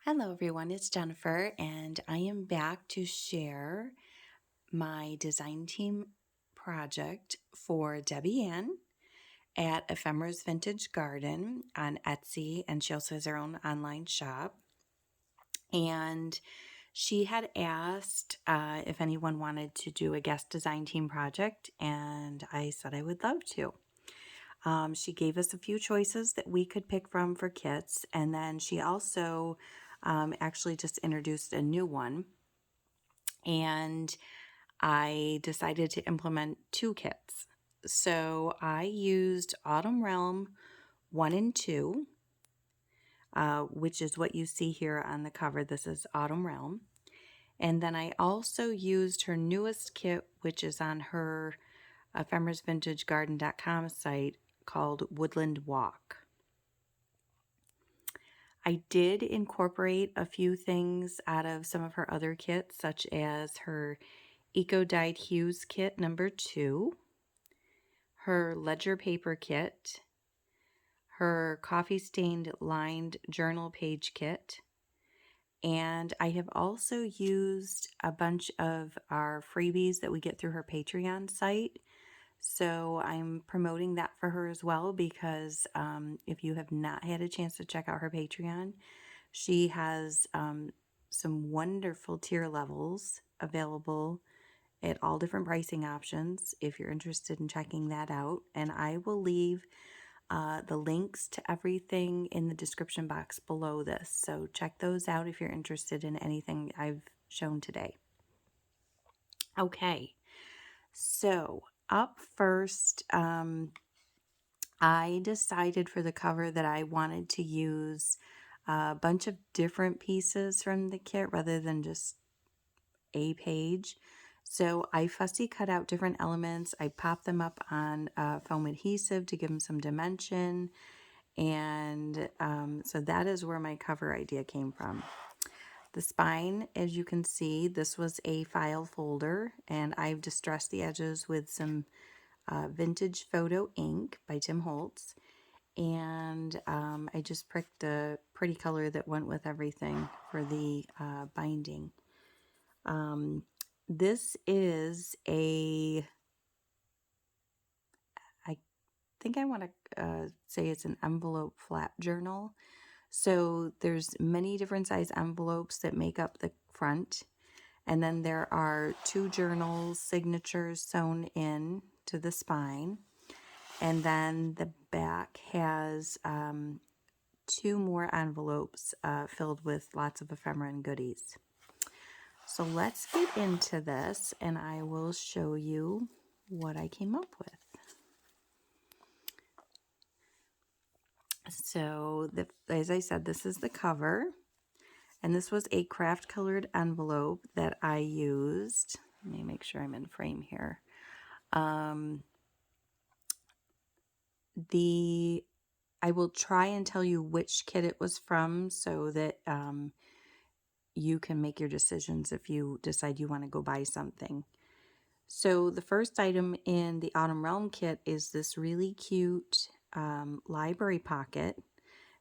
Hello, everyone. It's Jennifer, and I am back to share my design team project for Debbie Ann at Ephemera's Vintage Garden on Etsy, and she also has her own online shop. And she had asked if anyone wanted to do a guest design team project, and I said I would love to. She gave us a few choices that we could pick from for kits, and then she also actually just introduced a new one, and I decided to implement two kits. So I used Autumn Realm 1 and 2, which is what you see here on the cover. This is Autumn Realm. And then I also used her newest kit, which is on her ephemerasvintagegarden.com site, called Woodland Walk. I did incorporate a few things out of some of her other kits, such as her Eco Dyed Hues kit number 2, her ledger paper kit, her coffee stained lined journal page kit, and I have also used a bunch of our freebies that we get through her Patreon site. So I'm promoting that for her as well, because if you have not had a chance to check out her Patreon, she has some wonderful tier levels available at all different pricing options if you're interested in checking that out. And I will leave the links to everything in the description box below this. So check those out if you're interested in anything I've shown today. Okay, so up first, I decided for the cover that I wanted to use a bunch of different pieces from the kit rather than just a page. So I fussy cut out different elements. I popped them up on foam adhesive to give them some dimension. And so that is where my cover idea came from. The spine, as you can see, this was a file folder, and I've distressed the edges with some Vintage Photo ink by Tim Holtz. And I just pricked a pretty color that went with everything for the binding. This is I think I want to say it's an envelope flap journal. So there's many different size envelopes that make up the front. And then there are 2 journal signatures sewn in to the spine. And then the back has 2 more envelopes filled with lots of ephemera and goodies. So let's get into this, and I will show you what I came up with. So, as I said, this is the cover, and this was a craft colored envelope that I used. Let me make sure I'm in frame here. I will try and tell you which kit it was from so that you can make your decisions if you decide you want to go buy something. So the first item in the Autumn Realm kit is this really cute library pocket,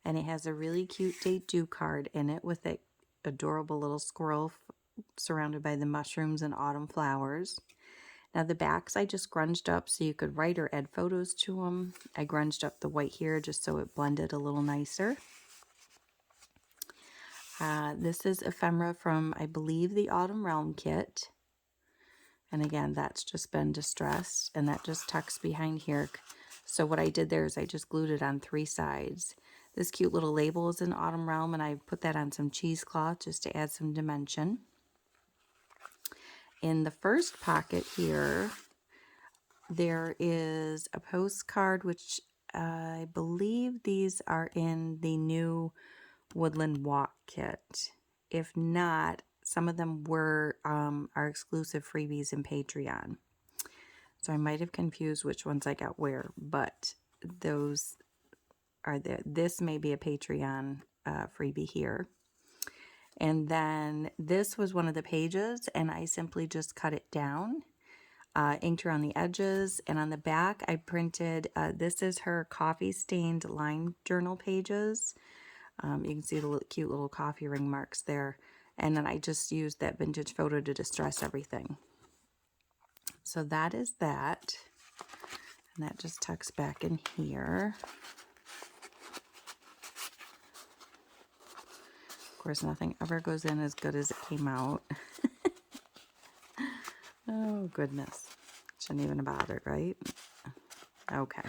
and it has a really cute date due card in it with an adorable little squirrel surrounded by the mushrooms and autumn flowers. Now the backs I just grunged up so you could write or add photos to them. I grunged up the white here just so it blended a little nicer. This is ephemera from, I believe, the Autumn Realm kit. And again, that's just been distressed, and that just tucks behind here. So what I did there is I just glued it on 3 sides. This cute little label is in Autumn Realm, and I put that on some cheesecloth just to add some dimension. In the first pocket here, there is a postcard, which I believe these are in the new Woodland Walk Kit. If not, some of them were our exclusive freebies in Patreon. So I might have confused which ones I got where, but those are there. This may be a Patreon freebie here. And then this was one of the pages, and I simply just cut it down, inked her on the edges, and on the back I printed, this is her coffee stained line journal pages. You can see the cute little coffee ring marks there. And then I just used that vintage photo to distress everything. So that is that. And that just tucks back in here. Of course, nothing ever goes in as good as it came out. Oh, goodness. Shouldn't even have bothered, right? Okay.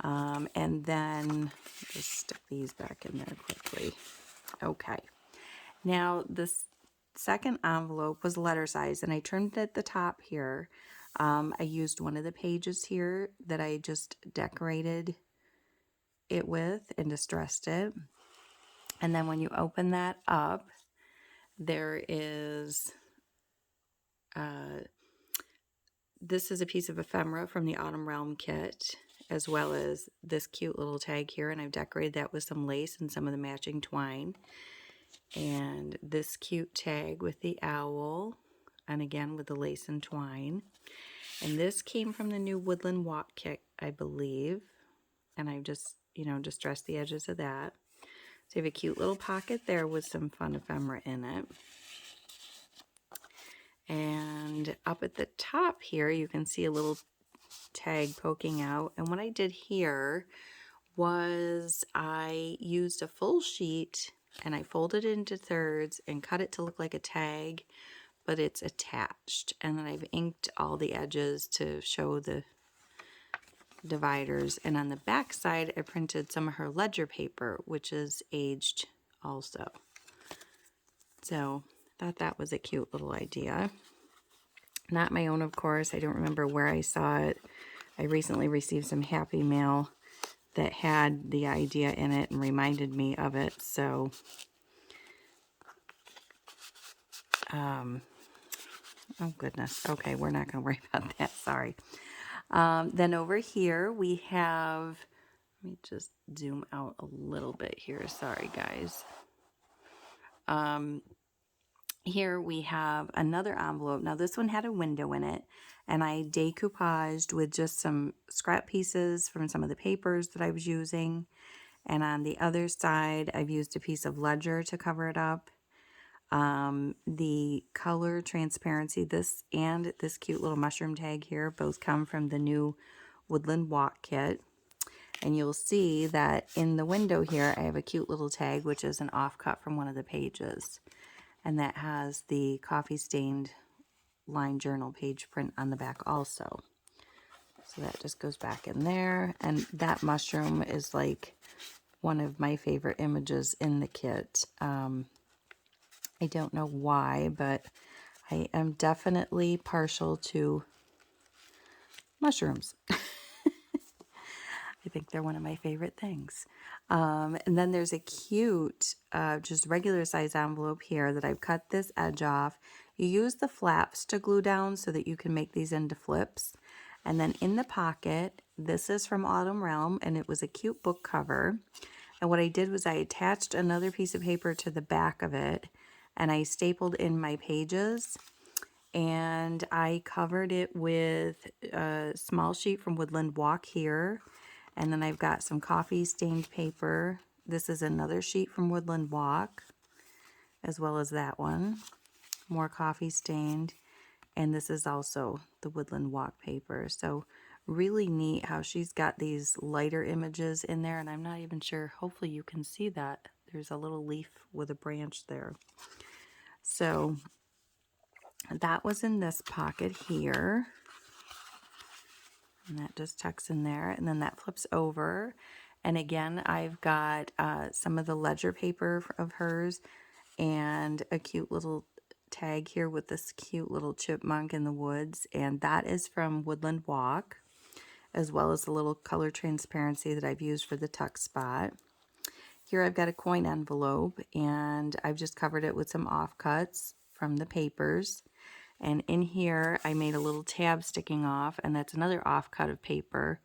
And then just stick these back in there quickly. Okay. Now, this second envelope was letter size, and I trimmed it at the top here. I used one of the pages here that I just decorated it with and distressed it. And then when you open that up, there is, this is a piece of ephemera from the Autumn Realm kit, as well as this cute little tag here, and I've decorated that with some lace and some of the matching twine. And this cute tag with the owl, and again with the lace and twine. And this came from the new Woodland Walk Kit, I believe. And I've just, distressed the edges of that. So you have a cute little pocket there with some fun ephemera in it. And up at the top here, you can see a little tag poking out. And what I did here was I used a full sheet and I folded it into thirds and cut it to look like a tag, but it's attached. And then I've inked all the edges to show the dividers. And on the back side, I printed some of her ledger paper, which is aged also. So I thought that was a cute little idea. Not my own, of course. I don't remember where I saw it. I recently received some Happy Mail that had the idea in it and reminded me of it. So, oh goodness. Okay, we're not going to worry about that. Sorry. Then over here we have, let me just zoom out a little bit here. Sorry, guys. Here we have another envelope. Now this one had a window in it, and I decoupaged with just some scrap pieces from some of the papers that I was using. And on the other side, I've used a piece of ledger to cover it up. The color transparency, this and this cute little mushroom tag here, both come from the new Woodland Walk Kit. And you'll see that in the window here, I have a cute little tag, which is an offcut from one of the pages. And that has the coffee stained line journal page print on the back also. So that just goes back in there. And that mushroom is like one of my favorite images in the kit. I don't know why, but I am definitely partial to mushrooms. I think they're one of my favorite things. And then there's a cute, just regular size envelope here that I've cut this edge off. You use the flaps to glue down so that you can make these into flips. And then in the pocket, this is from Autumn Realm, and it was a cute book cover. And what I did was I attached another piece of paper to the back of it, and I stapled in my pages. And I covered it with a small sheet from Woodland Walk here. And then I've got some coffee stained paper. This is another sheet from Woodland Walk, as well as that one. More coffee stained. And this is also the Woodland Walk paper. So really neat how she's got these lighter images in there. And I'm not even sure, hopefully you can see that. There's a little leaf with a branch there. So that was in this pocket here. And that just tucks in there, and then that flips over. And again, I've got some of the ledger paper of hers and a cute little tag here with this cute little chipmunk in the woods. And that is from Woodland Walk, as well as the little color transparency that I've used for the tuck spot. Here I've got a coin envelope, and I've just covered it with some offcuts from the papers. And in here, I made a little tab sticking off, and that's another offcut of paper.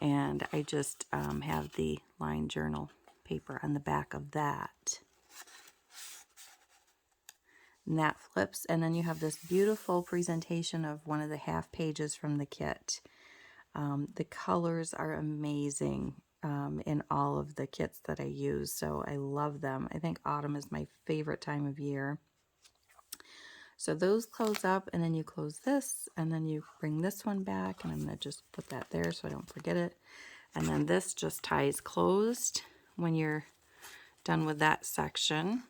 And I just have the line journal paper on the back of that. And that flips, and then you have this beautiful presentation of one of the half pages from the kit. The colors are amazing. in all of the kits that I use, so I love them. I think autumn is my favorite time of year. So those close up, and then you close this, and then you bring this one back, and I'm going to just put that there so I don't forget it. And then this just ties closed when you're done with that section.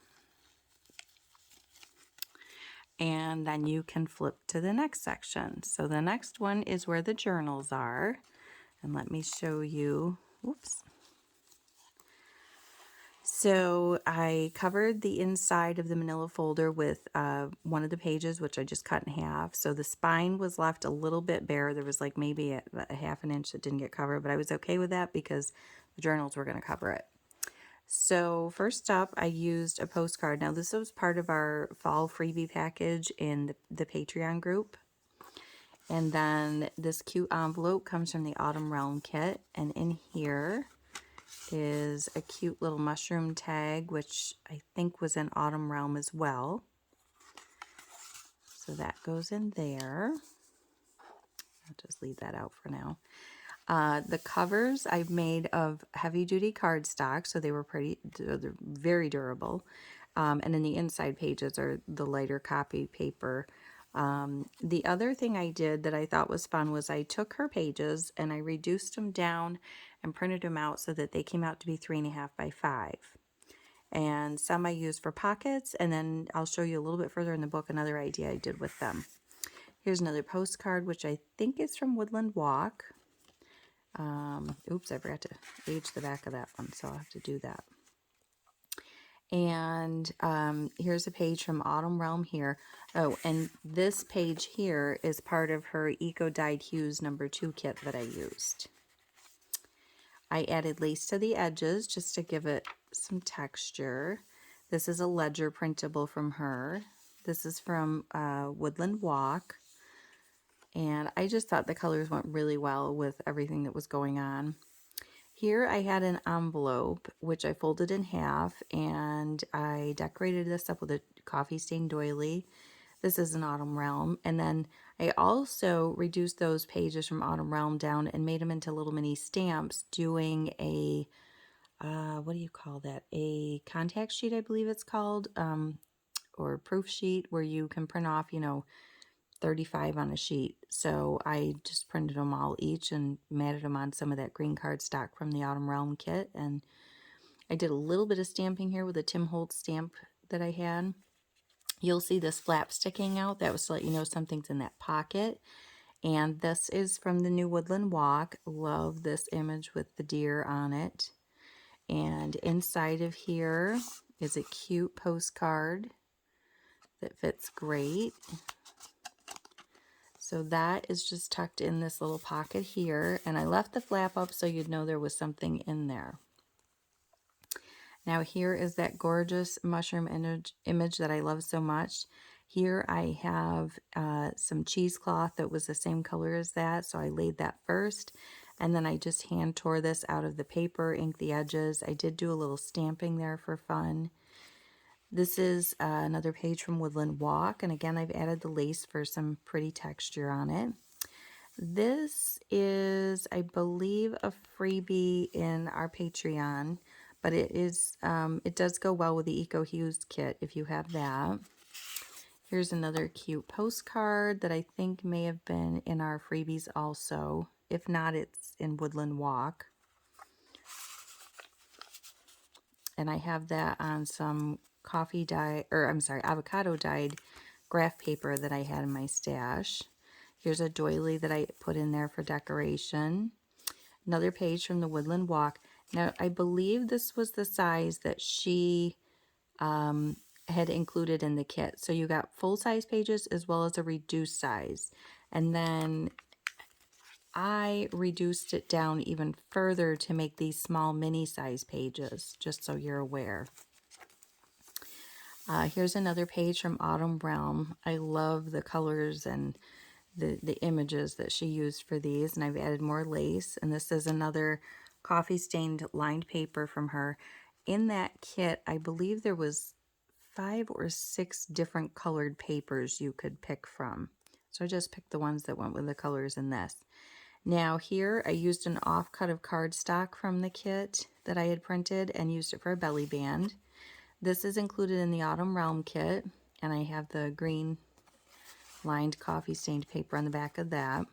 And then you can flip to the next section. So the next one is where the journals are. And let me show you, whoops. So I covered the inside of the manila folder with one of the pages, which I just cut in half. So the spine was left a little bit bare. There was like maybe a half an inch that didn't get covered, but I was okay with that because the journals were going to cover it. So first up, I used a postcard. Now this was part of our fall freebie package in the Patreon group. And then this cute envelope comes from the Autumn Realm kit. And in here is a cute little mushroom tag, which I think was in Autumn Realm as well. So that goes in there. I'll just leave that out for now. The covers I've made of heavy duty cardstock, so they're very durable. And then the inside pages are the lighter copy paper. The other thing I did that I thought was fun was I took her pages and I reduced them down and printed them out so that they came out to be 3.5 by 5. And some I used for pockets, and then I'll show you a little bit further in the book another idea I did with them. Here's another postcard, which I think is from Woodland Walk. Oops, I forgot to age the back of that one, so I'll have to do that. And here's a page from Autumn Realm here. Oh, and this page here is part of her Eco Dyed Hues #2 kit that I used. I added lace to the edges just to give it some texture. This is a ledger printable from her. This is from Woodland Walk. And I just thought the colors went really well with everything that was going on. Here I had an envelope, which I folded in half, and I decorated this up with a coffee stained doily. This is an Autumn Realm. And then I also reduced those pages from Autumn Realm down and made them into little mini stamps doing a, what do you call that? A contact sheet, I believe it's called, or a proof sheet where you can print off, 35 on a sheet. So I just printed them all each and matted them on some of that green cardstock from the Autumn Realm kit. And I did a little bit of stamping here with a Tim Holtz stamp that I had. You'll see this flap sticking out. That was to let you know something's in that pocket. And this is from the new Woodland Walk. Love this image with the deer on it. And inside of here is a cute postcard that fits great. So that is just tucked in this little pocket here, and I left the flap up so you'd know there was something in there. Now here is that gorgeous mushroom image that I love so much. Here I have some cheesecloth that was the same color as that, so I laid that first, and then I just hand tore this out of the paper, inked the edges. I did do a little stamping there for fun. This is another page from Woodland Walk, and again, I've added the lace for some pretty texture on it. This is, I believe, a freebie in our Patreon, but it does go well with the Eco Hues kit if you have that. Here's another cute postcard that I think may have been in our freebies also. If not, it's in Woodland Walk. And I have that on some avocado dyed graph paper that I had in my stash. Here's a doily that I put in there for decoration. Another page from the Woodland Walk. Now, I believe this was the size that she had included in the kit. So you got full-size pages as well as a reduced size. And then I reduced it down even further to make these small mini-size pages, just so you're aware. Here's another page from Autumn Realm. I love the colors and the images that she used for these, and I've added more lace. And this is another coffee stained lined paper from her. In that kit, I believe there was 5 or 6 different colored papers you could pick from. So I just picked the ones that went with the colors in this. Now here I used an offcut of cardstock from the kit that I had printed and used it for a belly band. This is included in the Autumn Realm kit, and I have the green lined coffee stained paper on the back of that.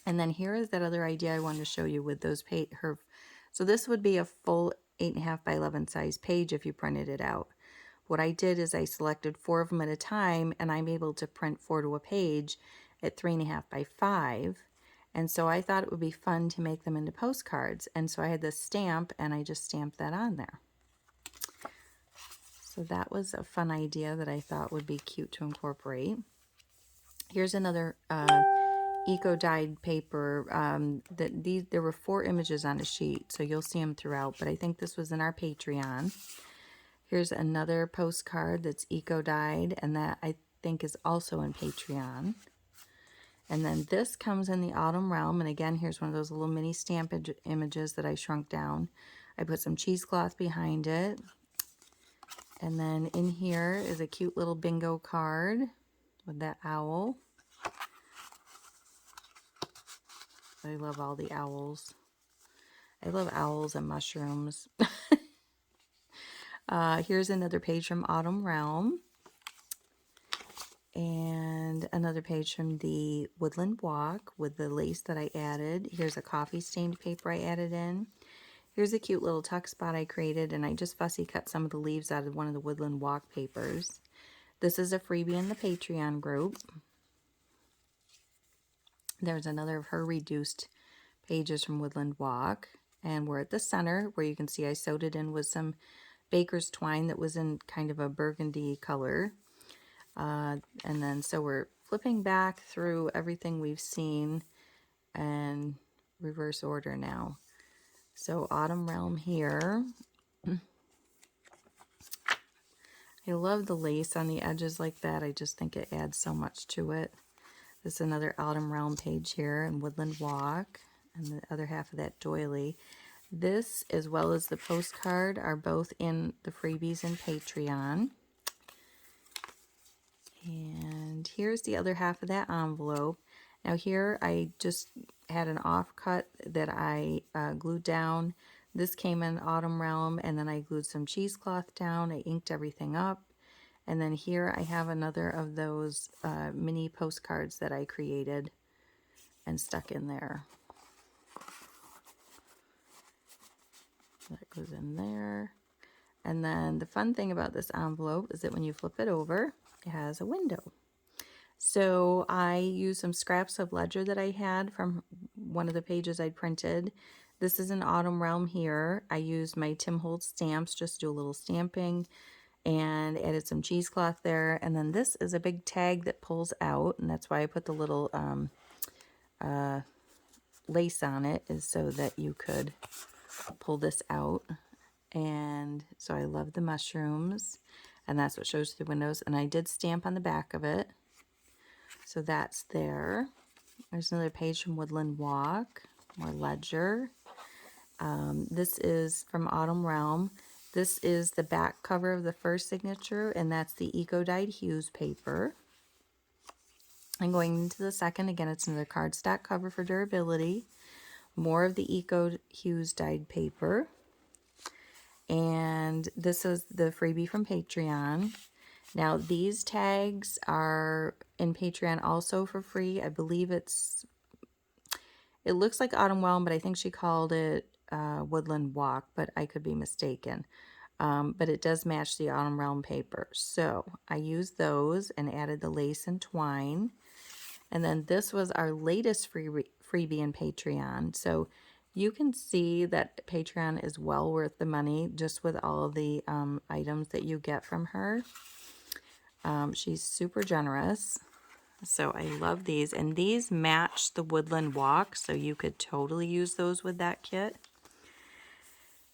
And then here is that other idea I wanted to show you with those so this would be a full 8.5 by 11 size page if you printed it out. What I did is I selected 4 of them at a time, and I'm able to print 4 to a page at 3.5 by 5. And so I thought it would be fun to make them into postcards. And so I had this stamp, and I just stamped that on there. So that was a fun idea that I thought would be cute to incorporate. Here's another eco-dyed paper. There were 4 images on a sheet, so you'll see them throughout, but I think this was in our Patreon. Here's another postcard that's eco-dyed, and that I think is also in Patreon. And then this comes in the Autumn Realm, and again, here's one of those little mini stamp images that I shrunk down. I put some cheesecloth behind it. And then in here is a cute little bingo card with that owl. I love all the owls. I love owls and mushrooms. Here's another page from Autumn Realm. And another page from the Woodland Walk with the lace that I added. Here's a coffee stained paper I added in. Here's a cute little tuck spot I created, and I just fussy cut some of the leaves out of one of the Woodland Walk papers. This is a freebie in the Patreon group. There's another of her reduced pages from Woodland Walk, and we're at the center where you can see I sewed it in with some baker's twine that was in kind of a burgundy color. And then so we're flipping back through everything we've seen and reverse order now. So Autumn Realm here. I love the lace on the edges like that. I just think it adds so much to it. This is another Autumn Realm page here in Woodland Walk, and the other half of that doily. This, as well as the postcard, are both in the freebies in Patreon. And here's the other half of that envelope. Now here I just had an offcut that I glued down. This came in Autumn Realm, and then I glued some cheesecloth down. I inked everything up. And then here I have another of those mini postcards that I created and stuck in there. That goes in there. And then the fun thing about this envelope is that when you flip it over, it has a window. So I used some scraps of ledger that I had from one of the pages I printed. This is an Autumn Realm here. I used my Tim Holtz stamps, just do a little stamping, and added some cheesecloth there. And then this is a big tag that pulls out, and that's why I put the little lace on it, is so that you could pull this out. And so I love the mushrooms, and that's what shows through the windows. And I did stamp on the back of it, so that's there. There's another page from Woodland Walk, more ledger. This is from Autumn Realm. This is the back cover of the first signature, and that's the Eco Dyed Hues paper. And going into the second, again, it's another cardstock cover for durability. More of the Eco Hues dyed paper. And this is the freebie from Patreon. Now, these tags are in Patreon also for free. I believe it looks like Autumn Realm, but I think she called it Woodland Walk, but I could be mistaken. But it does match the Autumn Realm paper. So I used those and added the lace and twine. And then this was our latest freebie in Patreon. So you can see that Patreon is well worth the money just with all of the items that you get from her. She's super generous. So I love these. And these match the Woodland Walk, so you could totally use those with that kit.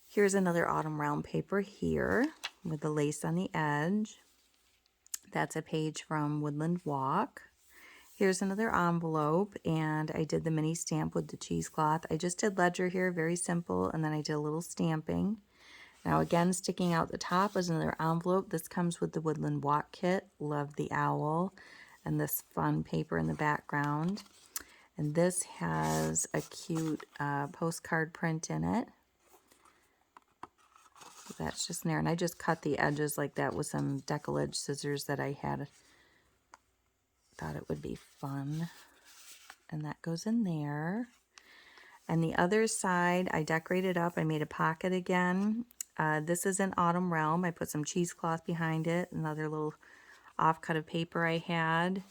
Here's another Autumn Realm paper here with the lace on the edge. That's a page from Woodland Walk. Here's another envelope, and I did the mini stamp with the cheesecloth. I just did ledger here, very simple, and then I did a little stamping. Now again, sticking out the top is another envelope. This comes with the Woodland Walk Kit. Love the owl and this fun paper in the background. And this has a cute postcard print in it. So that's just in there. And I just cut the edges like that with some decollage scissors that I had. Thought it would be fun. And that goes in there. And the other side, I decorated up. I made a pocket again. This is an Autumn Realm. I put some cheesecloth behind it. Another little offcut of paper I had.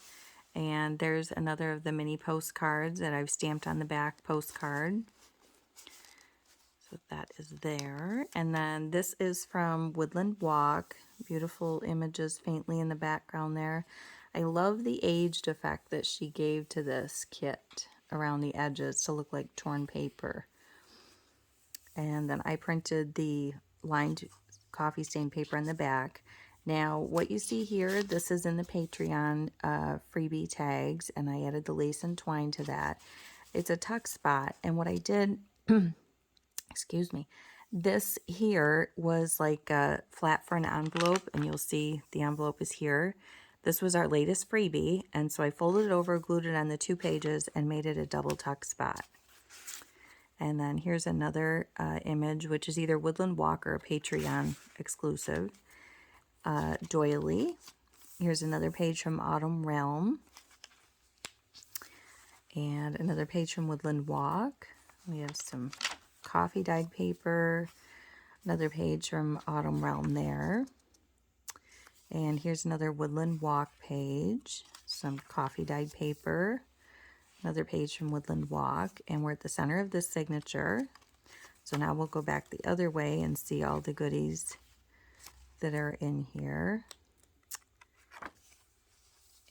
And there's another of the mini postcards that I've stamped on the back postcard. So that is there. And then this is from Woodland Walk. Beautiful images faintly in the background there. I love the aged effect that she gave to this kit around the edges to look like torn paper. And then I printed the lined coffee stain paper on the back. Now what you see here, this is in the Patreon freebie tags, and I added the lace and twine to that. It's a tuck spot, and what I did, excuse me, this here was like flat for an envelope, and you'll see the envelope is here. This was our latest freebie, and so I folded it over, glued it on the 2 pages, and made it a double tuck spot. And then here's another image, which is either Woodland Walk or a Patreon exclusive. Doily. Here's another page from Autumn Realm. And another page from Woodland Walk. We have some coffee dyed paper. Another page from Autumn Realm there. And here's another Woodland Walk page. Some coffee dyed paper. Another page from Woodland Walk. And we're at the center of this signature. So now we'll go back the other way and see all the goodies that are in here.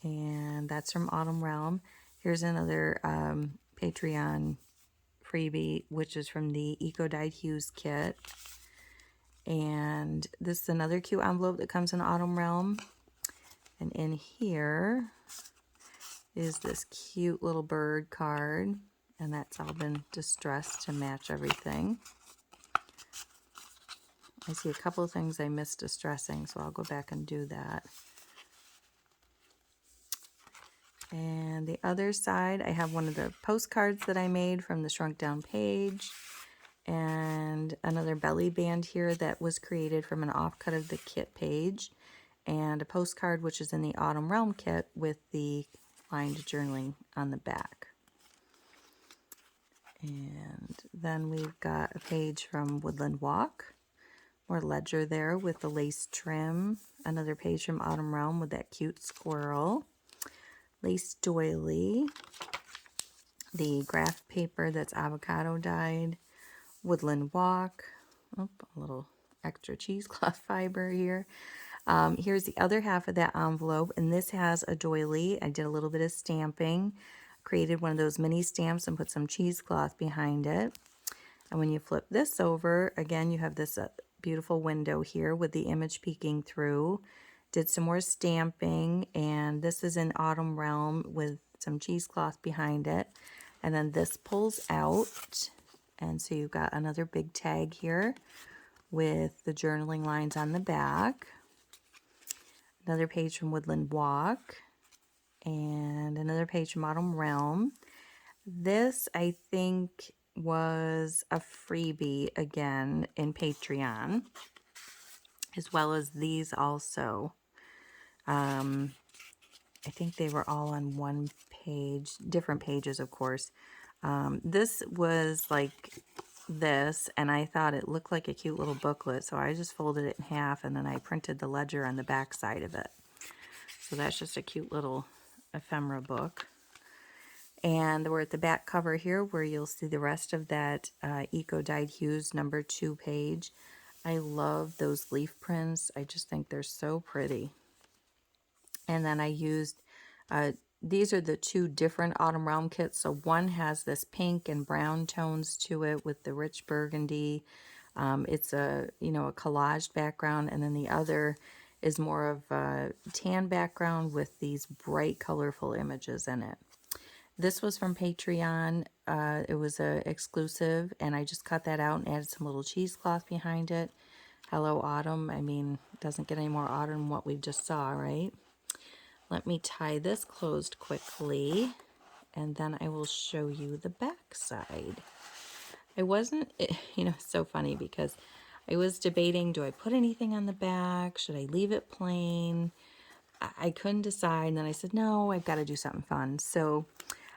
And that's from Autumn Realm. Here's another Patreon freebie, which is from the Eco Dyed Hues kit. And this is another cute envelope that comes in Autumn Realm. And in here is this cute little bird card. And that's all been distressed to match everything. I see a couple of things I missed distressing, so I'll go back and do that. And the other side, I have one of the postcards that I made from the shrunk down page. And another belly band here that was created from an offcut of the kit page. And a postcard which is in the Autumn Realm kit with the lined journaling on the back. And then we've got a page from Woodland Walk. More ledger there with the lace trim. Another page from Autumn Realm with that cute squirrel. Lace doily. The graph paper that's avocado dyed. Woodland Walk. Oh, a little extra cheesecloth fiber here. Here's the other half of that envelope, and this has a doily. I did a little bit of stamping. Created one of those mini stamps and put some cheesecloth behind it. And when you flip this over, again, you have this beautiful window here with the image peeking through. Did some more stamping, and this is in Autumn Realm with some cheesecloth behind it. And then this pulls out, and so you've got another big tag here with the journaling lines on the back. Another page from Woodland Walk, and another page from Autumn Realm. This, I think, was a freebie again in Patreon, as well as these also. I think they were all on one page, different pages, of course. This was like this, and I thought it looked like a cute little booklet, so I just folded it in half, and then I printed the ledger on the back side of it. So that's just a cute little ephemera book. And we're at the back cover here where you'll see the rest of that Eco Dyed Hues number 2 page. I love those leaf prints. I just think they're so pretty. And then I used, these are the 2 different Autumn Realm kits. So one has this pink and brown tones to it with the rich burgundy. It's a, a collaged background. And then the other is more of a tan background with these bright, colorful images in it. This was from Patreon. It was a exclusive, and I just cut that out and added some little cheesecloth behind it. Hello, Autumn. I mean, it doesn't get any more autumn than what we just saw, right? Let me tie this closed quickly, and then I will show you the back side. I wasn't, it's so funny because I was debating, do I put anything on the back? Should I leave it plain? I couldn't decide, and then I said, no, I've got to do something fun. So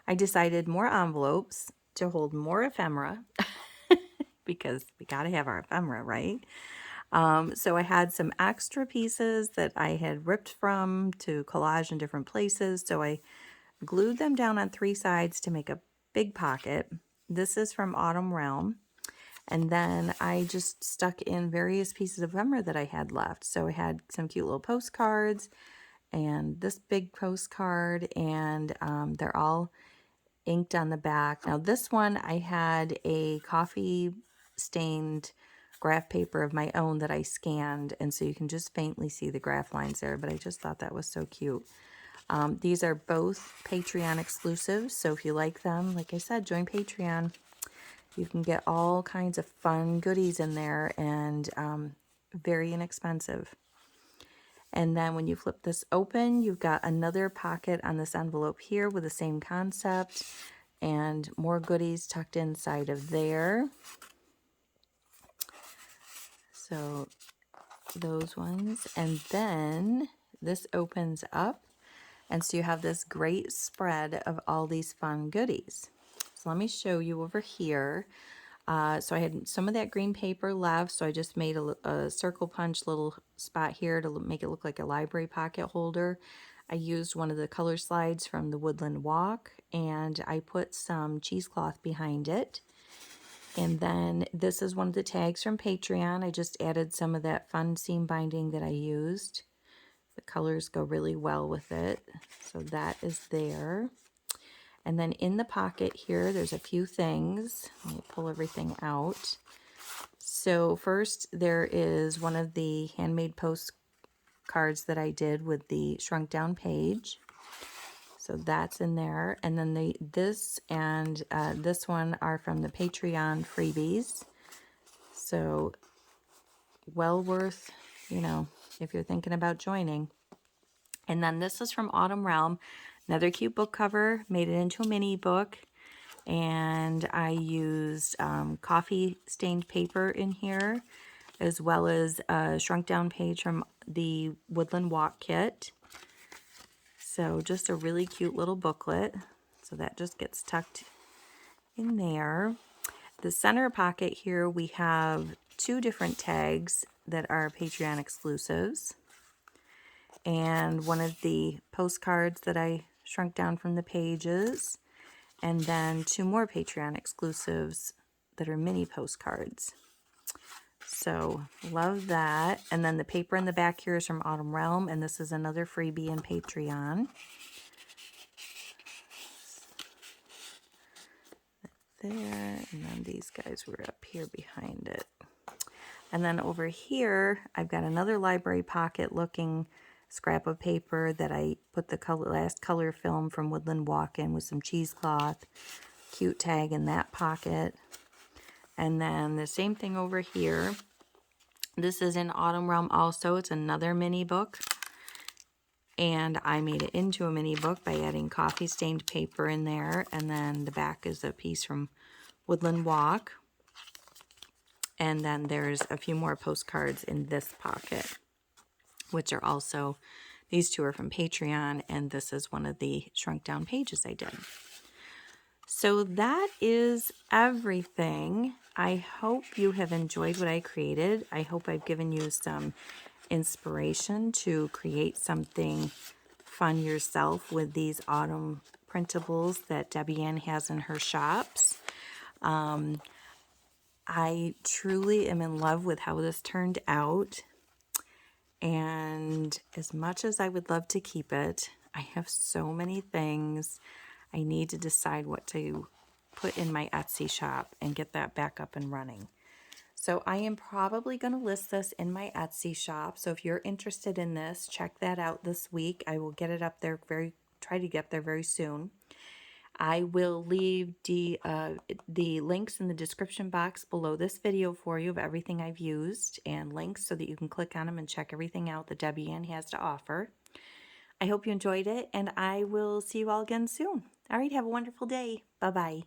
I decided more envelopes to hold more ephemera because we got to have our ephemera, right? So I had some extra pieces that I had ripped from to collage in different places. So I glued them down on 3 sides to make a big pocket. This is from Autumn Realm. And then I just stuck in various pieces of ephemera that I had left. So I had some cute little postcards and this big postcard, and they're all inked on the back. Now this one, I had a coffee stained graph paper of my own that I scanned, and so you can just faintly see the graph lines there, but I just thought that was so cute. These are both Patreon exclusives, so if you like them, like I said, join Patreon. You can get all kinds of fun goodies in there, and very inexpensive. And then when you flip this open, you've got another pocket on this envelope here with the same concept and more goodies tucked inside of there. So those ones. And then this opens up, and so you have this great spread of all these fun goodies. So let me show you over here. So I had some of that green paper left, so I just made a circle punch little spot here to make it look like a library pocket holder. I used one of the color slides from the Woodland Walk, and I put some cheesecloth behind it. And then this is one of the tags from Patreon. I just added some of that fun seam binding that I used. The colors go really well with it, so that is there. And then in the pocket here, there's a few things. Let me pull everything out. So first, there is one of the handmade postcards that I did with the shrunk down page. So that's in there. And then this and this one are from the Patreon freebies. So well worth, if you're thinking about joining. And then this is from Autumn Realm. Another cute book cover, made it into a mini book. And I used coffee stained paper in here, as well as a shrunk down page from the Woodland Walk Kit. So just a really cute little booklet. So that just gets tucked in there. The center pocket here, we have 2 different tags that are Patreon exclusives. And one of the postcards that I shrunk down from the pages. And then 2 more Patreon exclusives that are mini postcards. So love that. And then the paper in the back here is from Autumn Realm, and this is another freebie in Patreon. There, and then these guys were up here behind it. And then over here, I've got another library pocket looking scrap of paper that I put the last color film from Woodland Walk in with some cheesecloth. Cute tag in that pocket. And then the same thing over here. This is in Autumn Realm also. It's another mini book. And I made it into a mini book by adding coffee stained paper in there. And then the back is a piece from Woodland Walk. And then there's a few more postcards in this pocket, which are also, these 2 are from Patreon, and this is one of the shrunk down pages I did. So that is everything. I hope you have enjoyed what I created. I hope I've given you some inspiration to create something fun yourself with these autumn printables that Debbie Ann has in her shops. I truly am in love with how this turned out. And as much as I would love to keep it, I have so many things. I need to decide what to put in my Etsy shop and get that back up and running. So I am probably going to list this in my Etsy shop. So if you're interested in this, check that out this week. I will get it up there try to get there very soon. I will leave the links in the description box below this video for you of everything I've used and links so that you can click on them and check everything out that Debbie Ann has to offer. I hope you enjoyed it, and I will see you all again soon. All right, have a wonderful day. Bye-bye.